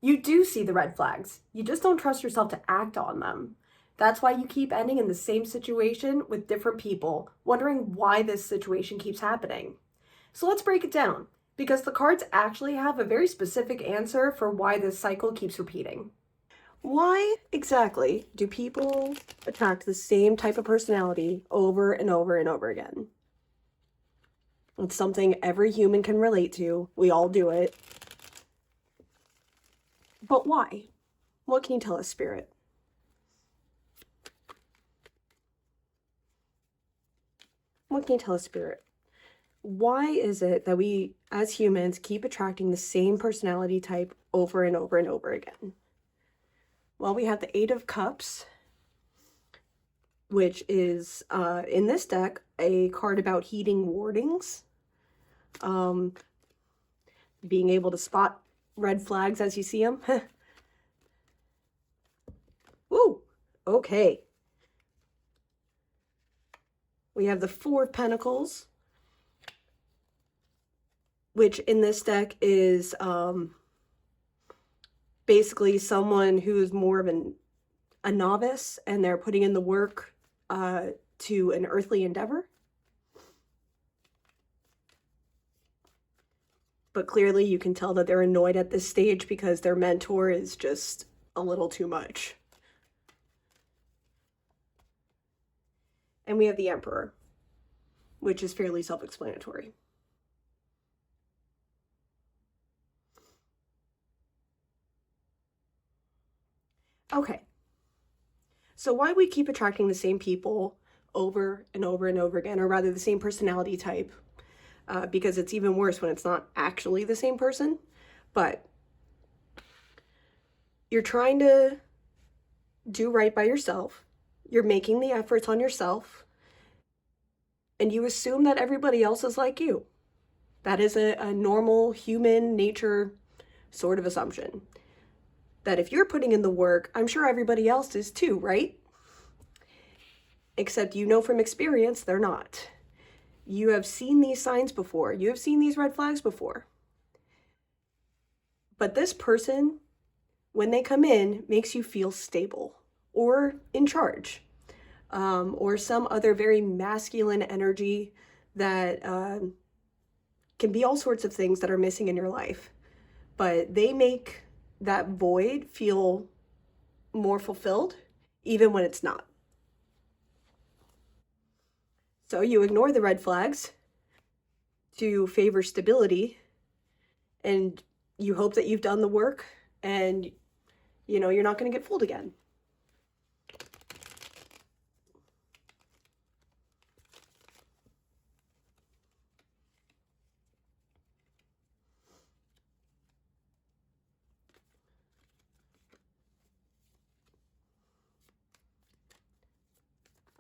You do see the red flags. You just don't trust yourself to act on them. That's why you keep ending in the same situation with different people, wondering why this situation keeps happening. So let's break it down, because the cards actually have a very specific answer for why this cycle keeps repeating. Why exactly do people attract the same type of personality over and over and over again? It's something every human can relate to. We all do it. But why? What can you tell us, Spirit? What can you tell us, Spirit? Why is it that we, as humans, keep attracting the same personality type over and over and over again? Well, we have the Eight of Cups, which is, in this deck, a card about heeding warnings. Being able to spot red flags as you see them. Ooh, okay. We have the Four of Pentacles, which in this deck is basically someone who's more of a novice and they're putting in the work to an earthly endeavor. But clearly you can tell that they're annoyed at this stage because their mentor is just a little too much. And we have the Emperor, which is fairly self-explanatory. Okay, so why we keep attracting the same people over and over and over again, or rather the same personality type, because it's even worse when it's not actually the same person, but you're trying to do right by yourself, you're making the efforts on yourself, and you assume that everybody else is like you. That is a normal human nature sort of assumption. That if you're putting in the work, I'm sure everybody else is too, right? Except you know from experience, they're not. You have seen these signs before. You have seen these red flags before. But this person, when they come in, makes you feel stable or in charge, or some other very masculine energy that can be all sorts of things that are missing in your life. But they make that void feel more fulfilled, even when it's not. So you ignore the red flags to favor stability, and you hope that you've done the work and you're not going to get fooled again.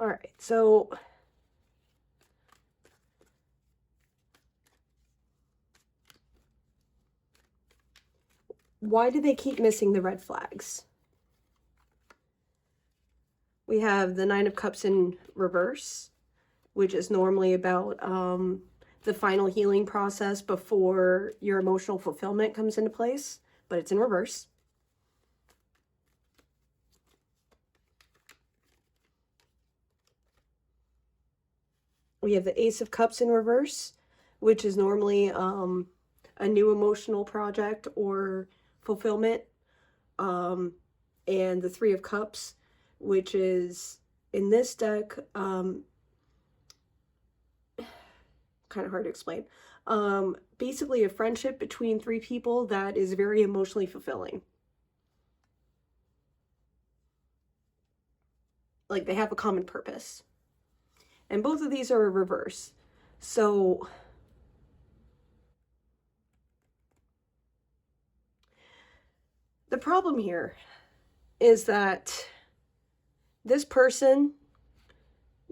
All right, so why do they keep missing the red flags? We have the Nine of Cups in reverse, which is normally about the final healing process before your emotional fulfillment comes into place, but it's in reverse. We have the Ace of Cups in reverse, which is normally a new emotional project or fulfillment. And the Three of Cups, which is in this deck, kind of hard to explain. Basically a friendship between three people that is very emotionally fulfilling. Like they have a common purpose. And both of these are a reverse. So the problem here is that this person,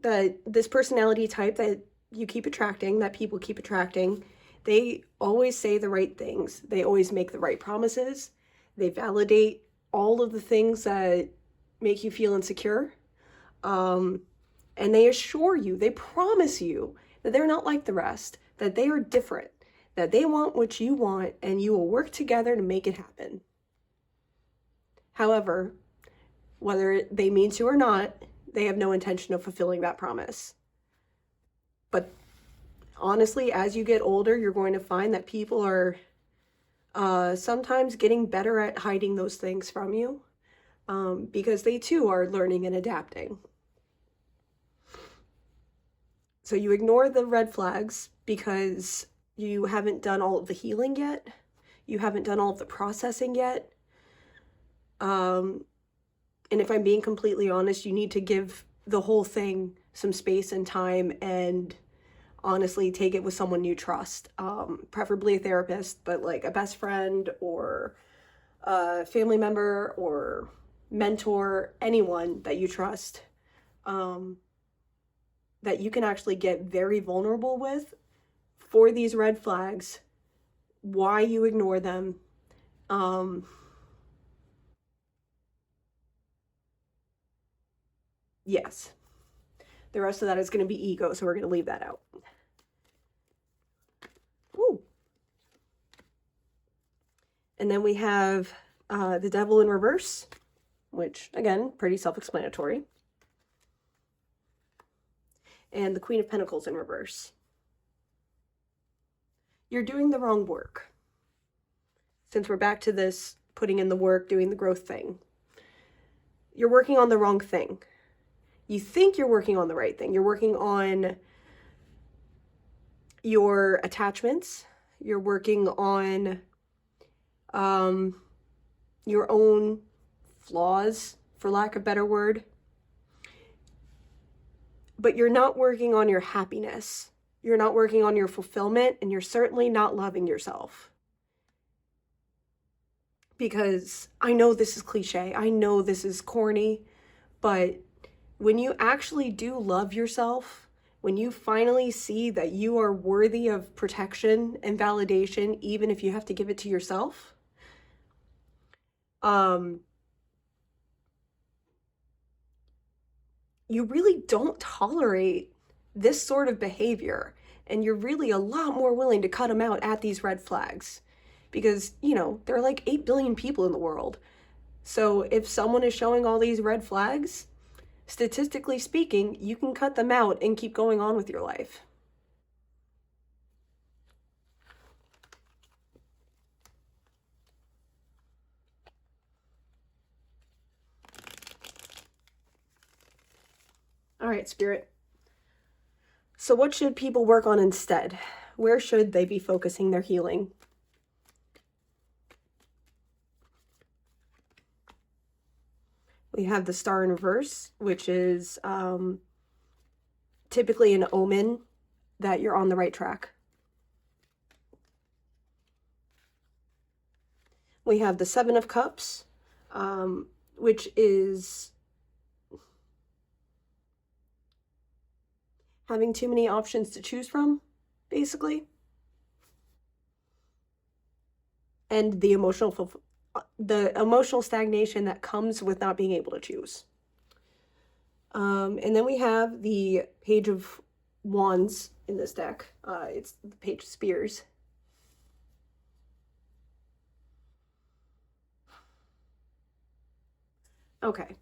that this personality type that you keep attracting, that people keep attracting, they always say the right things. They always make the right promises. They validate all of the things that make you feel insecure. And they assure you, they promise you that they're not like the rest, that they are different, that they want what you want, and you will work together to make it happen. However, whether they mean to or not, they have no intention of fulfilling that promise. But honestly, as you get older, you're going to find that people are sometimes getting better at hiding those things from you, because they too are learning and adapting. So you ignore the red flags because you haven't done all of the healing yet. You haven't done all of the processing yet. And if I'm being completely honest, you need to give the whole thing some space and time, and honestly take it with someone you trust, preferably a therapist, but like a best friend or a family member or mentor, anyone that you trust, that you can actually get very vulnerable with for these red flags, why you ignore them. Yes, the rest of that is going to be ego, so we're going to leave that out. Ooh. And then we have the devil in reverse, which, again, pretty self-explanatory. And the Queen of Pentacles in reverse. You're doing the wrong work. Since we're back to this putting in the work, doing the growth thing, you're working on the wrong thing. You think you're working on the right thing. You're working on your attachments. You're working on your own flaws, for lack of a better word. But you're not working on your happiness. You're not working on your fulfillment, and you're certainly not loving yourself. Because I know this is cliche, I know this is corny, but when you actually do love yourself, when you finally see that you are worthy of protection and validation, even if you have to give it to yourself, you really don't tolerate this sort of behavior, and you're really a lot more willing to cut them out at these red flags. Because, you know, there are like 8 billion people in the world. So if someone is showing all these red flags, statistically speaking, you can cut them out and keep going on with your life. All right, Spirit. So what should people work on instead? Where should they be focusing their healing? We have the Star in reverse, which is typically an omen that you're on the right track. We have the Seven of Cups, which is having too many options to choose from, basically. And the emotional stagnation that comes with not being able to choose. And then we have the Page of Wands in this deck. It's the Page of Spears. Okay.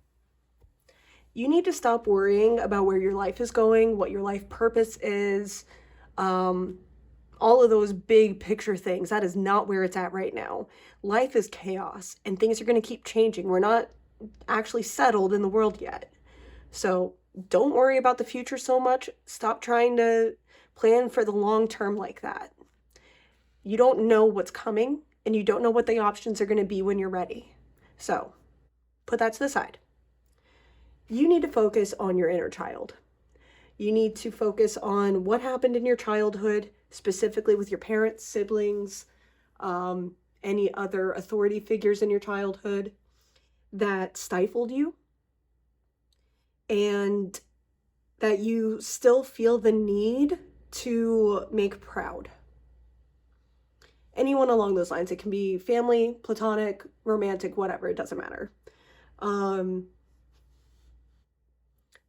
You need to stop worrying about where your life is going, what your life purpose is, all of those big picture things. That is not where it's at right now. Life is chaos, and things are going to keep changing. We're not actually settled in the world yet. So don't worry about the future so much. Stop trying to plan for the long term like that. You don't know what's coming, and you don't know what the options are going to be when you're ready. So put that to the side. You need to focus on your inner child. You need to focus on what happened in your childhood, specifically with your parents, siblings, any other authority figures in your childhood that stifled you, and that you still feel the need to make proud. Anyone along those lines. It can be family, platonic, romantic, whatever, it doesn't matter.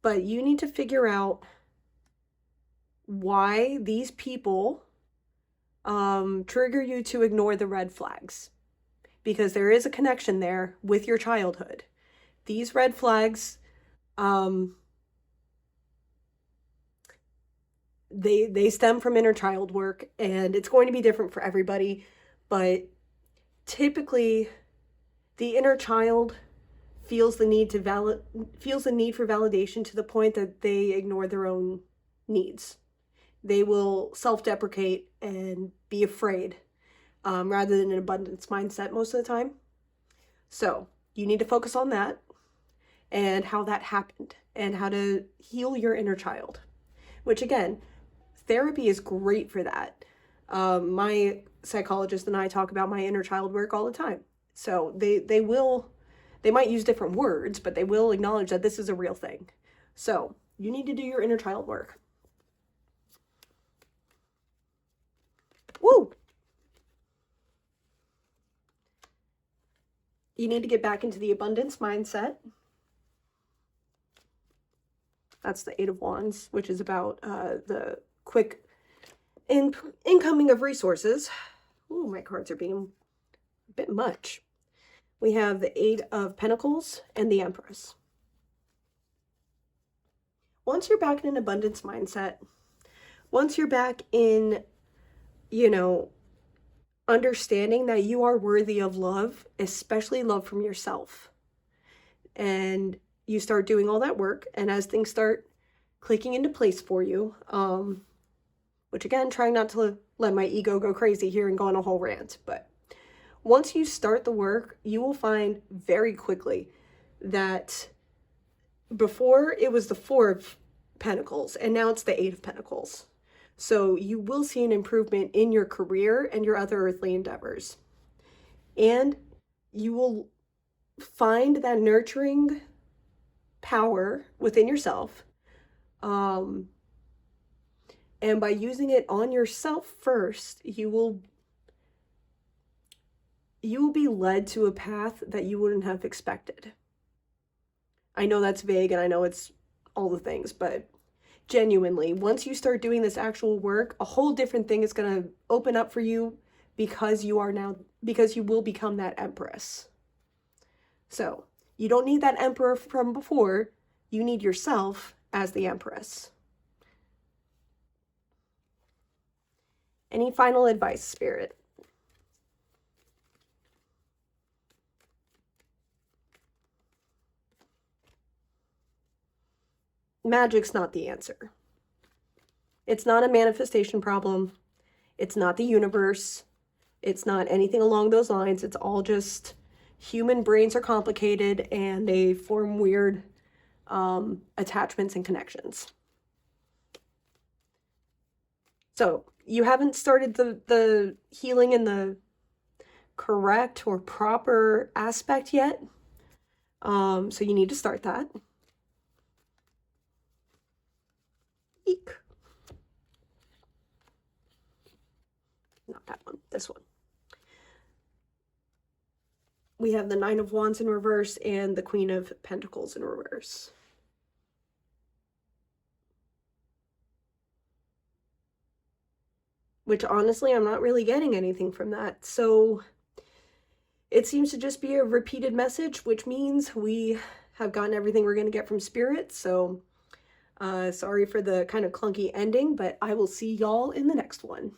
But you need to figure out why these people trigger you to ignore the red flags. because there is a connection there with your childhood. These red flags, they stem from inner child work, and it's going to be different for everybody, but typically the inner child feels the need for validation to the point that they ignore their own needs. They will self-deprecate and be afraid, rather than an abundance mindset most of the time. So you need to focus on that and how that happened and how to heal your inner child, which again, therapy is great for that. My psychologist and I talk about my inner child work all the time. So they might use different words, but they will acknowledge that this is a real thing. So you need to do your inner child work. Woo! You need to get back into the abundance mindset. That's the Eight of Wands, which is about the quick incoming of resources. Ooh, my cards are being a bit much. We have the Eight of Pentacles and the Empress. Once you're back in an abundance mindset, once you're back in, understanding that you are worthy of love, especially love from yourself, and you start doing all that work, and as things start clicking into place for you, which again, trying not to let my ego go crazy here and go on a whole rant, but once you start the work, you will find very quickly that before it was the Four of Pentacles, and now it's the Eight of Pentacles. So you will see an improvement in your career and your other earthly endeavors. And you will find that nurturing power within yourself. And by using it on yourself first, you will be led to a path that you wouldn't have expected. I know that's vague and I know it's all the things, but genuinely, once you start doing this actual work, a whole different thing is going to open up for you because you will become that Empress. So you don't need that Emperor from before. You need yourself as the Empress. Any final advice, Spirit? Magic's not the answer. It's not a manifestation problem. It's not the universe. It's not anything along those lines. It's all just human brains are complicated and they form weird attachments and connections. So you haven't started the healing in the correct or proper aspect yet. So you need to start that. Eek. Not that one, this one. We have the Nine of Wands in reverse and the Queen of Pentacles in reverse. Which honestly, I'm not really getting anything from that. So it seems to just be a repeated message, which means we have gotten everything we're going to get from Spirit. So sorry for the kind of clunky ending, but I will see y'all in the next one.